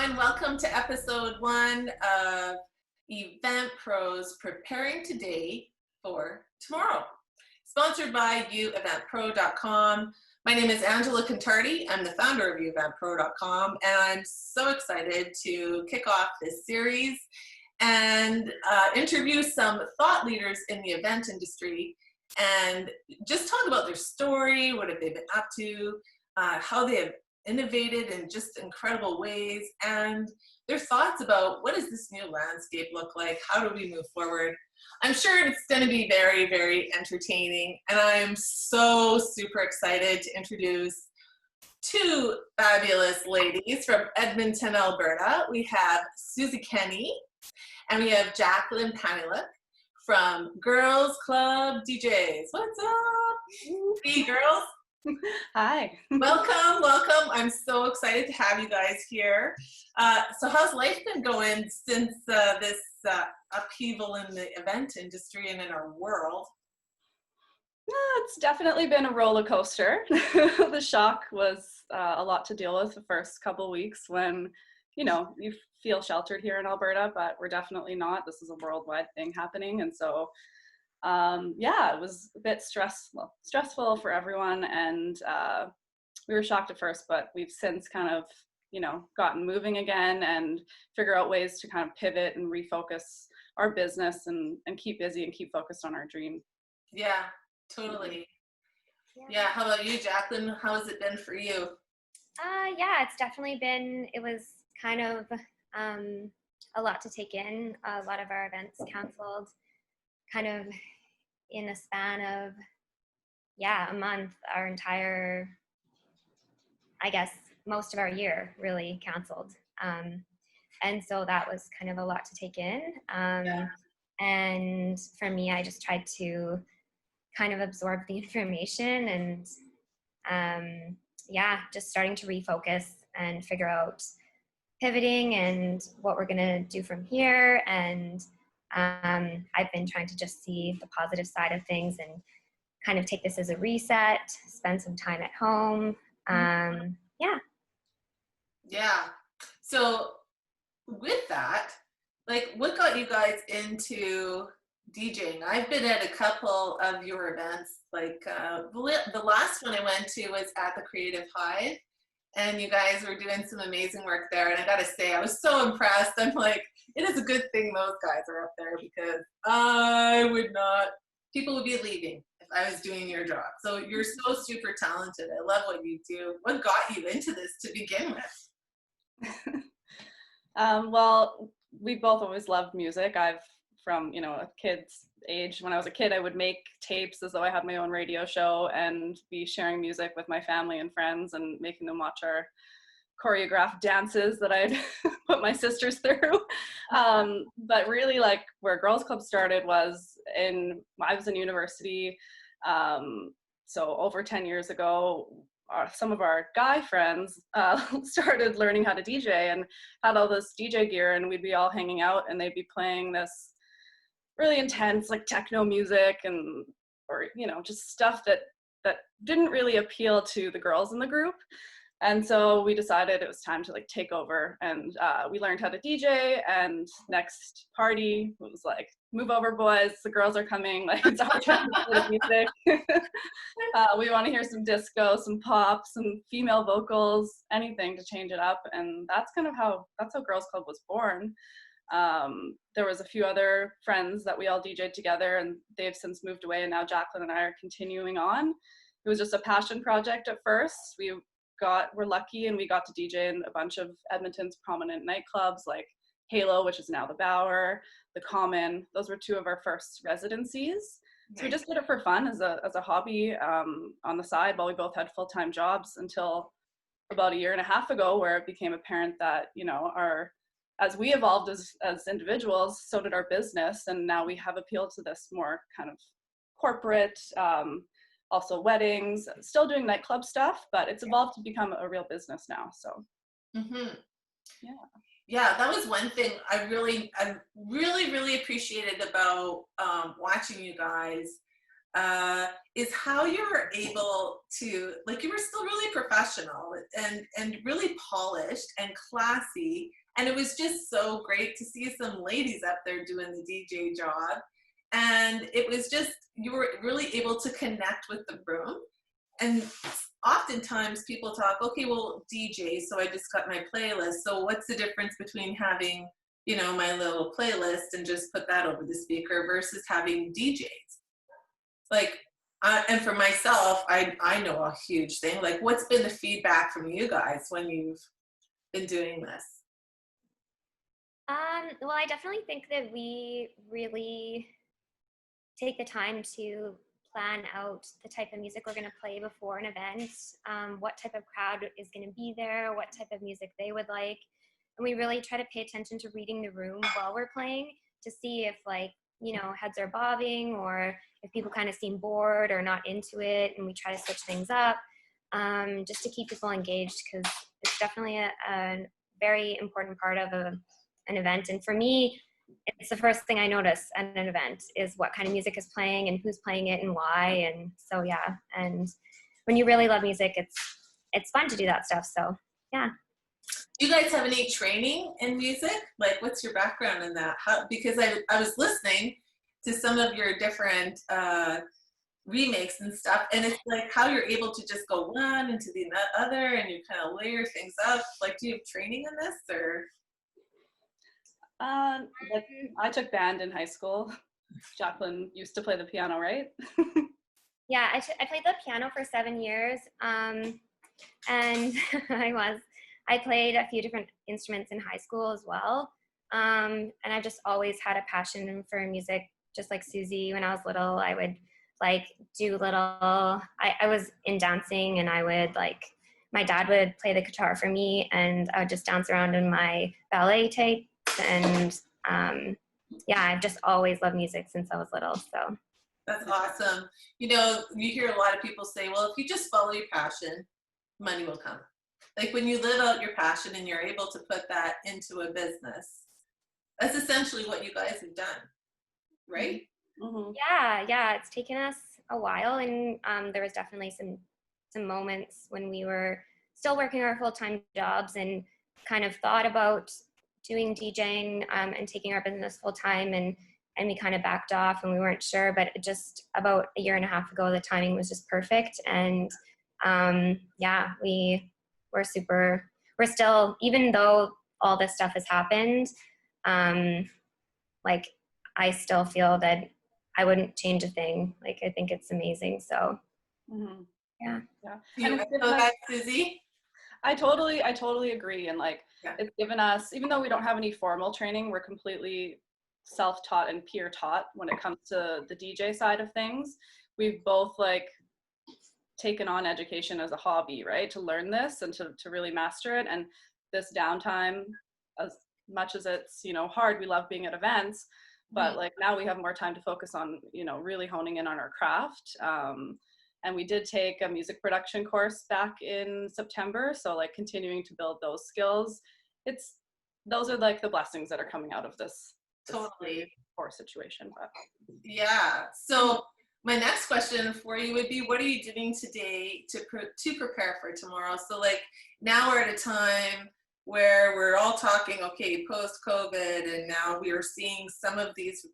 everyone. Welcome to episode 1 of Event Pros Preparing Today for Tomorrow. Sponsored by UeventPro.com. My name is Angela Contardi. I'm the founder of UeventPro.com, and I'm so excited to kick off this series and interview some thought leaders in the event industry and just talk about their story, what have they been up to, how they have innovated in just incredible ways, and their thoughts about what does this new landscape look like, how do we move forward. I'm sure it's going to be very, very entertaining, and I'm so super excited to introduce two fabulous ladies from Edmonton, Alberta. We have Suzy Kenny, and we have Jaclyn Panylyk from Girls Club DJs. What's up? Hey, girls. Hi. Welcome. I'm so excited to have you guys here. So how's life been going since this upheaval in the event industry and in our world? It's definitely been a roller coaster. The shock was a lot to deal with the first couple weeks when, you feel sheltered here in Alberta, but we're definitely not. This is a worldwide thing happening. And so it was a bit stressful for everyone, and we were shocked at first, but we've since kind of, gotten moving again and figure out ways to kind of pivot and refocus our business and keep busy and keep focused on our dream. Yeah, totally. Yeah, how about you, Jaclyn? How has it been for you? It's definitely been, it was kind of a lot to take in. A lot of our events canceled kind of in a span of, a month. Our entire, most of our year really canceled. And so that was kind of a lot to take in. And for me, I just tried to kind of absorb the information and, just starting to refocus and figure out pivoting and what we're going to do from here. And I've been trying to just see the positive side of things and kind of take this as a reset, spend some time at home. Yeah. So with that, what got you guys into DJing? I've been at a couple of your events. The last one I went to was at the Creative Hive, and you guys were doing some amazing work there. And I got to say, I was so impressed. I'm like, it is a good thing those guys are up there, because people would be leaving if I was doing your job. So you're so super talented. I love what you do. What got you into this to begin with? Well, we both always loved music. From a kid's age, when I was a kid, I would make tapes as though I had my own radio show and be sharing music with my family and friends and making them watch our choreographed dances that I'd put my sisters through. But really, where Girls Club started was I was in university, so over 10 years ago. Some of our guy friends started learning how to DJ and had all this DJ gear, and we'd be all hanging out, and they'd be playing this really intense techno music or just stuff that didn't really appeal to the girls in the group. And so we decided it was time to take over, and we learned how to DJ, and next party was move over, boys, the girls are coming, it's our time to play music. We want to hear some disco, some pop, some female vocals, anything to change it up. And that's how Girls Club was born. There was a few other friends that we all DJ'd together, and they've since moved away, and now Jaclyn and I are continuing on. It was just a passion project at first. We're lucky, and we got to DJ in a bunch of Edmonton's prominent nightclubs like Halo, which is now the Bower, the Common. Those were two of our first residencies. So we just did it for fun as a hobby on the side while we both had full-time jobs, until about a year and a half ago, where it became apparent that as we evolved as individuals, so did our business, and now we have appealed to this more kind of corporate, also weddings, still doing nightclub stuff, but it's evolved to become a real business now. So yeah, that was one thing I really appreciated about watching you guys. is how you're able to, like, you were still really professional and really polished and classy. And it was just so great to see some ladies up there doing the DJ job. And it was just, you were really able to connect with the room. And oftentimes people talk, okay, well, DJ, so I just got my playlist. So what's the difference between having, you know, my little playlist and just put that over the speaker versus having DJs? Like, and for myself, I know a huge thing. Like, what's been the feedback from you guys when you've been doing this? Well, I definitely think that we really take the time to plan out the type of music we're going to play before an event, what type of crowd is going to be there, what type of music they would like. And we really try to pay attention to reading the room while we're playing to see if, like, you know, heads are bobbing or if people kind of seem bored or not into it. And we try to switch things up just to keep people engaged, because it's definitely a very important part of an event. And for me, it's the first thing I notice at an event is what kind of music is playing and who's playing it and why. And so, yeah. And when you really love music, it's fun to do that stuff. So, yeah. Do you guys have any training in music? Like, what's your background in that? Because I was listening to some of your different remakes and stuff, and it's like how you're able to just go one into the other and you kind of layer things up. Like, do you have training in this, or? Like, I took band in high school. Jaclyn used to play the piano, right? Yeah, I played the piano for 7 years, and I played a few different instruments in high school as well. And I just always had a passion for music, just like Suzy. When I was little, I would like do I was in dancing, and I would my dad would play the guitar for me, and I would just dance around in my ballet tapes. And yeah, I've just always loved music since I was little. So That's awesome. You know, you hear a lot of people say, well, if you just follow your passion, money will come. Like, when you live out your passion and you're able to put that into a business, that's essentially what you guys have done, right? Mm-hmm. Yeah, it's taken us a while, and there was definitely some moments when we were still working our full-time jobs and kind of thought about doing DJing and taking our business full-time, and we kind of backed off and we weren't sure. But just about a year and a half ago, the timing was just perfect. And yeah, we're still, even though all this stuff has happened, like, I still feel that I wouldn't change a thing. Like, I think it's amazing. So Mm-hmm. yeah. Do you echo that, Suzy? I totally agree. And like, yeah. It's given us, even though we don't have any formal training, we're completely self-taught and peer taught when it comes to the DJ side of things. We've both like taken on education as a hobby, right? To learn this and to really master it. And this downtime, as much as it's, you know, hard, we love being at events, but like now we have more time to focus on, you know, really honing in on our craft. And we did take a music production course back in September. So like continuing to build those skills. Those are like the blessings that are coming out of this totally poor situation. But yeah. So my next question for you would be, what are you doing today to prepare for tomorrow? So like, now we're at a time where we're all talking, okay, post-COVID, and now we are seeing some of these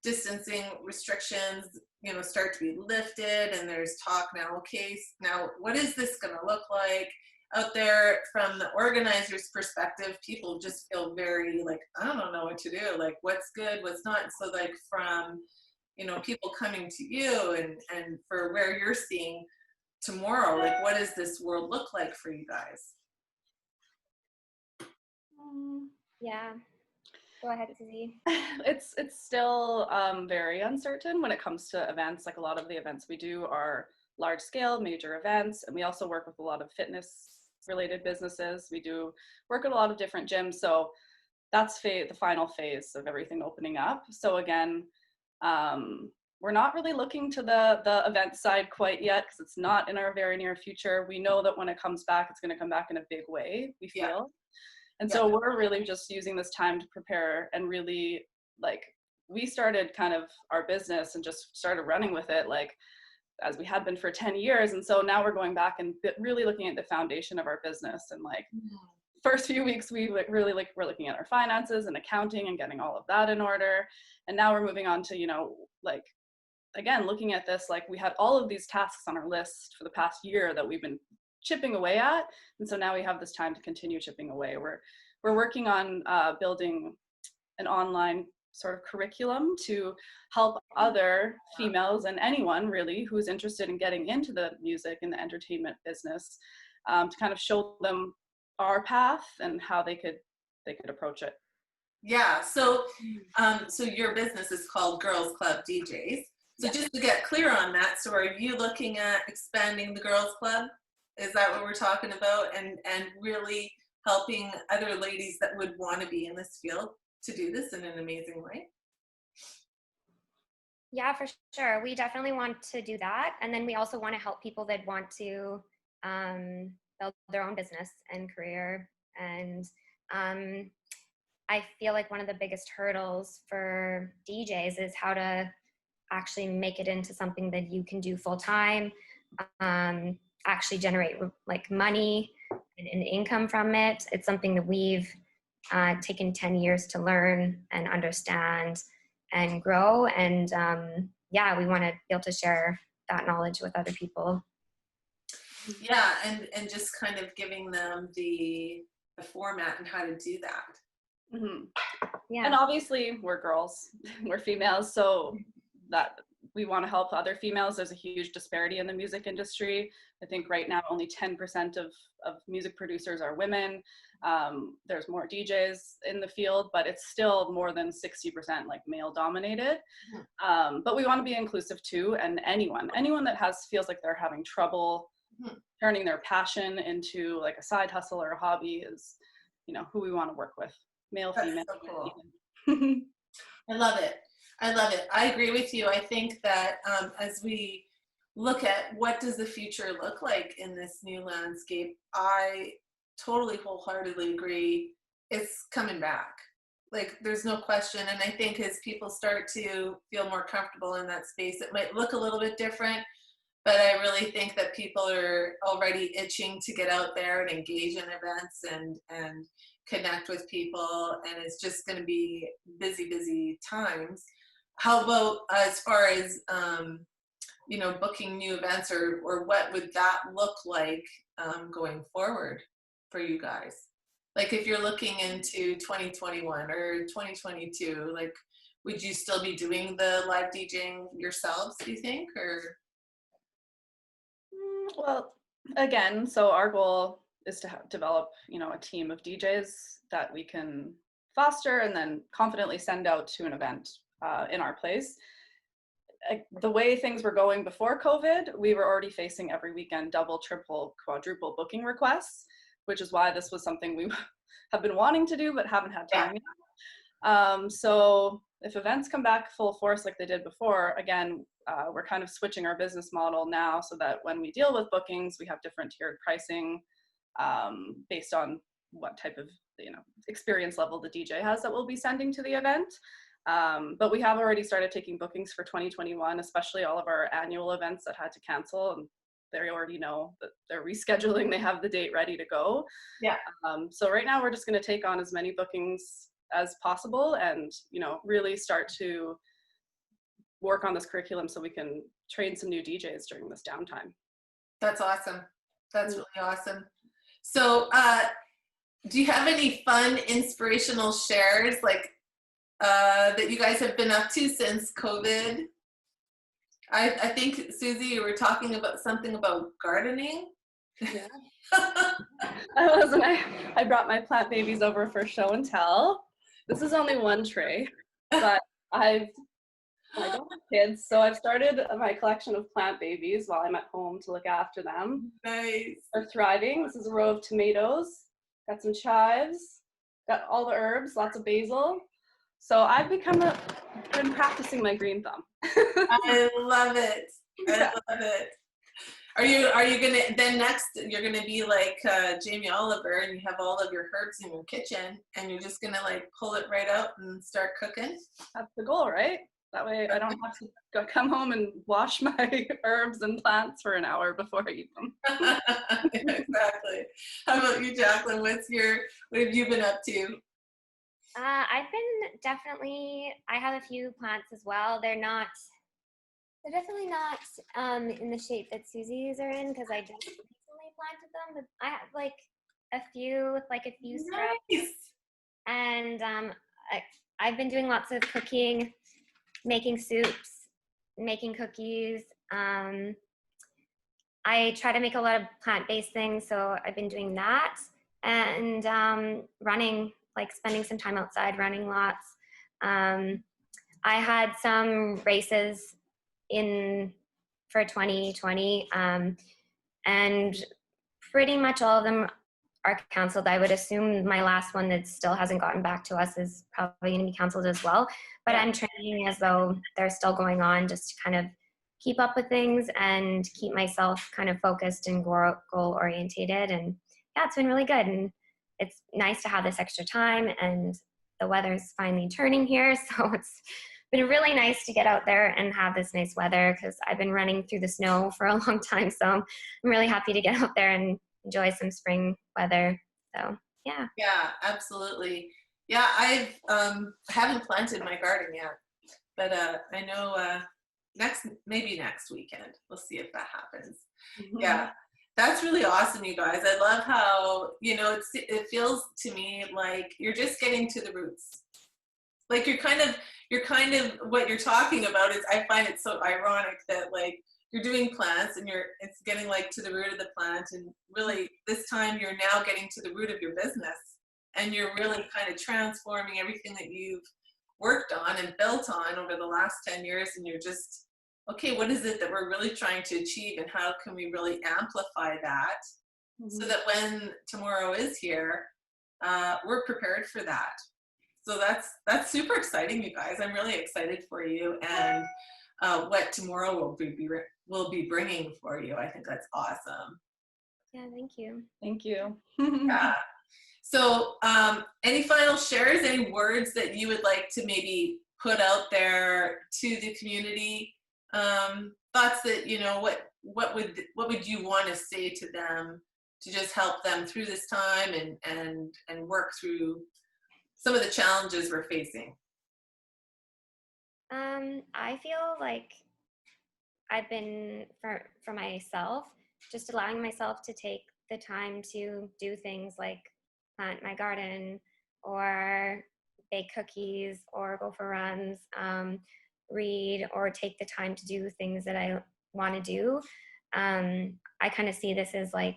distancing restrictions, you know, start to be lifted, and there's talk now, okay, now what is this going to look like out there? From the organizer's perspective, people just feel very like, I don't know what to do, like what's good, what's not. So like, from, you know, people coming to you and for where you're seeing tomorrow, like what does this world look like for you guys? Yeah. Go ahead, Suzy. It's still very uncertain when it comes to events. Like, a lot of the events we do are large scale, major events, and we also work with a lot of fitness related businesses. We do work at a lot of different gyms. So that's the final phase of everything opening up. So again, we're not really looking to the event side quite yet, because it's not in our very near future. We know that when it comes back, it's going to come back in a big way, we feel. And so we're really just using this time to prepare and really like we started kind of our business and just started running with it, like, as we had been for 10 years. And so now we're going back and really looking at the foundation of our business. And like, first few weeks, we really like, we're looking at our finances and accounting and getting all of that in order. And now we're moving on to, you know, like, again, looking at this, like we had all of these tasks on our list for the past year that we've been chipping away at. And so now we have this time to continue chipping away. We're working on building an online sort of curriculum to help other females and anyone really who's interested in getting into the music and the entertainment business, to kind of show them our path and how they could approach it. Yeah, so so your business is called Girls Club DJs. So just to get clear on that, so are you looking at expanding the Girls Club? Is that what we're talking about? And really helping other ladies that would want to be in this field to do this in an amazing way? Yeah, for sure. We definitely want to do that. And then we also want to help people that want to build their own business and career. And I feel like one of the biggest hurdles for DJs is how to actually make it into something that you can do full time, actually generate like money and income from it. It's something that we've taken 10 years to learn and understand and grow. And yeah, we want to be able to share that knowledge with other people. Yeah, and just kind of giving them the format and how to do that. Mm-hmm. Yeah. And obviously we're girls, we're females, so that we want to help other females. There's a huge disparity in the music industry. I think right now only 10% of music producers are women. There's more DJs in the field, but it's still more than 60% like male dominated. But we want to be inclusive too, and anyone that feels like they're having trouble turning their passion into like a side hustle or a hobby is, you know, who we want to work with. Male, female. That's so cool. I love it. I love it. I agree with you. I think that as we look at what does the future look like in this new landscape, I totally wholeheartedly agree. It's coming back. Like, there's no question. And I think as people start to feel more comfortable in that space, it might look a little bit different, but I really think that people are already itching to get out there and engage in events and connect with people. And it's just going to be busy, busy times. How about as far as, you know, booking new events, or what would that look like going forward for you guys? Like if you're looking into 2021 or 2022, like would you still be doing the live DJing yourselves, do you think, or? Well, again, so our goal is to develop, you know, a team of DJs that we can foster and then confidently send out to an event in our place. The way things were going before COVID, we were already facing every weekend double, triple, quadruple booking requests, which is why this was something we have been wanting to do but haven't had time yet. So if events come back full force like they did before, again, we're kind of switching our business model now so that when we deal with bookings, we have different tiered pricing based on what type of, you know, experience level the DJ has that we'll be sending to the event. But we have already started taking bookings for 2021, especially all of our annual events that had to cancel, and they already know that they're rescheduling, they have the date ready to go. Yeah. So right now we're just going to take on as many bookings as possible and, you know, really start to work on this curriculum so we can train some new DJs during this downtime. That's awesome. That's really awesome. So do you have any fun, inspirational shares like that you guys have been up to since COVID? I think, Suzy, you were talking about something about gardening. Yeah. I was, and I brought my plant babies over for show and tell. This is only one tray, but I don't have kids, so I've started my collection of plant babies while I'm at home to look after them. Nice. They're thriving. This is a row of tomatoes, got some chives, got all the herbs, lots of basil. So I've been practicing my green thumb. I love it. I love it. Are you gonna then next? You're gonna be like Jamie Oliver, and you have all of your herbs in your kitchen, and you're just gonna like pull it right out and start cooking. That's the goal, right? That way I don't have to come home and wash my herbs and plants for an hour before I eat them. Exactly. How about you, Jaclyn? What have you been up to? I've been I have a few plants as well. They're definitely not in the shape that Suzy's are in, because I just recently planted them. But I have like a few scrubs, Nice. and I've been doing lots of cooking, making soups, making cookies. I try to make a lot of plant-based things, so I've been doing that, and running, like spending some time outside running lots. I had some races for 2020, and pretty much all of them are canceled. I would assume my last one that still hasn't gotten back to us is probably going to be canceled as well. But I'm training as though they're still going on, just to kind of keep up with things and keep myself kind of focused and goal orientated. And yeah, it's been really good. And it's nice to have this extra time, and the weather's finally turning here. So it's been really nice to get out there and have this nice weather, because I've been running through the snow for a long time. So I'm really happy to get out there and enjoy some spring weather. So yeah. Yeah, absolutely. Yeah, haven't planted my garden yet, but I know maybe next weekend. We'll see if that happens. Mm-hmm. Yeah, that's really awesome, you guys. I love how, it feels to me like you're just getting to the roots. Like you're kind of what you're talking about is, I find it so ironic that like you're doing plants and it's getting like to the root of the plant, and really this time you're now getting to the root of your business, and you're really kind of transforming everything that you've worked on and built on over the last 10 years, and you're just, okay, what is it that we're really trying to achieve, and how can we really amplify that, so that when tomorrow is here, we're prepared for that. So that's super exciting, you guys. I'm really excited for you, and what tomorrow will be bringing for you. I think that's awesome. Yeah, thank you. Thank you. Yeah. So any final shares, any words that you would like to maybe put out there to the community? Thoughts that, what would you want to say to them to just help them through this time and work through some of the challenges we're facing? I feel like I've been, for myself, just allowing myself to take the time to do things like plant my garden, or bake cookies, or go for runs, read, or take the time to do things that I want to do. I kind of see this as like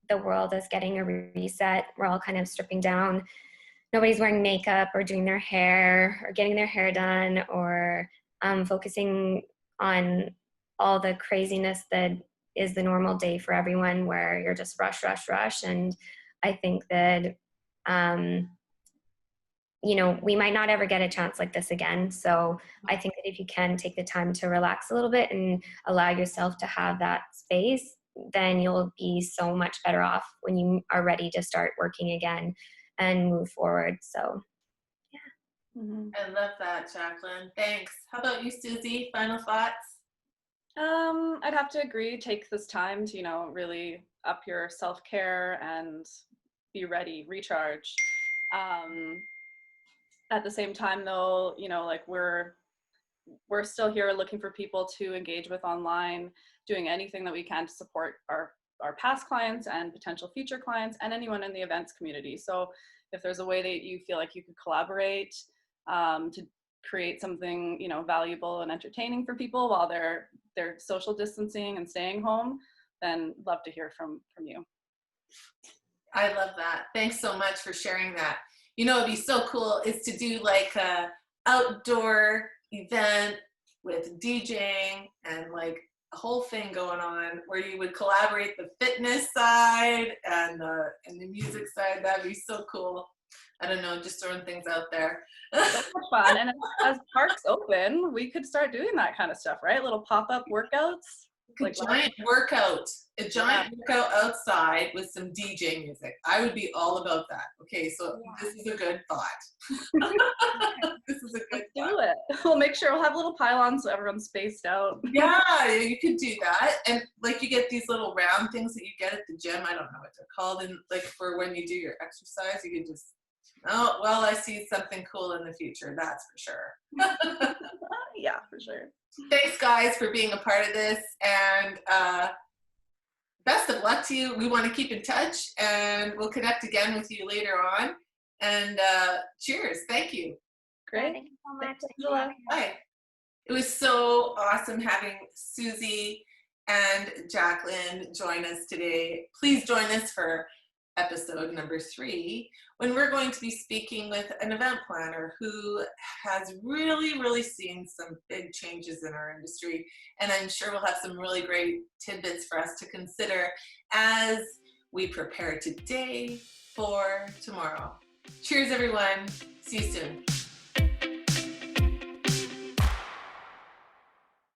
the world is getting a reset. We're all kind of stripping down. Nobody's wearing makeup or doing their hair or getting their hair done, or focusing on all the craziness that is the normal day for everyone, where you're just rush. And I think that, we might not ever get a chance like this again. So I think that if you can take the time to relax a little bit and allow yourself to have that space, then you'll be so much better off when you are ready to start working again and move forward. So yeah. I love that, Jaclyn. Thanks. How about you, Suzy? Final thoughts? I'd have to agree. Take this time to, really up your self-care and be ready, recharge. At the same time, though, like we're still here looking for people to engage with online, doing anything that we can to support our past clients and potential future clients and anyone in the events community. So if there's a way that you feel like you could collaborate to create something, valuable and entertaining for people while they're social distancing and staying home, then love to hear from you. I love that. Thanks so much for sharing that. It'd be so cool is to do like a outdoor event with DJing and like a whole thing going on, where you would collaborate the fitness side and the music side. That'd be so cool. I don't know, just throwing things out there. That's fun. And as parks open, we could start doing that kind of stuff, right? Little pop-up workouts. Like giant workout, a giant workout outside with some DJ music. I would be all about that. Okay, so this is a good thought. This is a good thought. Do it. We'll make sure we'll have little pylons so everyone's spaced out. Yeah, you could do that. And like you get these little round things that you get at the gym. I don't know what they're called. And like for when you do your exercise, you can just, oh, well, I see something cool in the future. That's for sure. Yeah, for sure. Thanks, guys, for being a part of this. And best of luck to you. We want to keep in touch, and we'll connect again with you later on. And cheers. Thank you. Great. Thank you so much. Bye. It was so awesome having Suzy and Jaclyn join us today. Please join us for episode number 3, when we're going to be speaking with an event planner who has really seen some big changes in our industry. And I'm sure we'll have some really great tidbits for us to consider as we prepare today for tomorrow. Cheers, everyone. See you soon.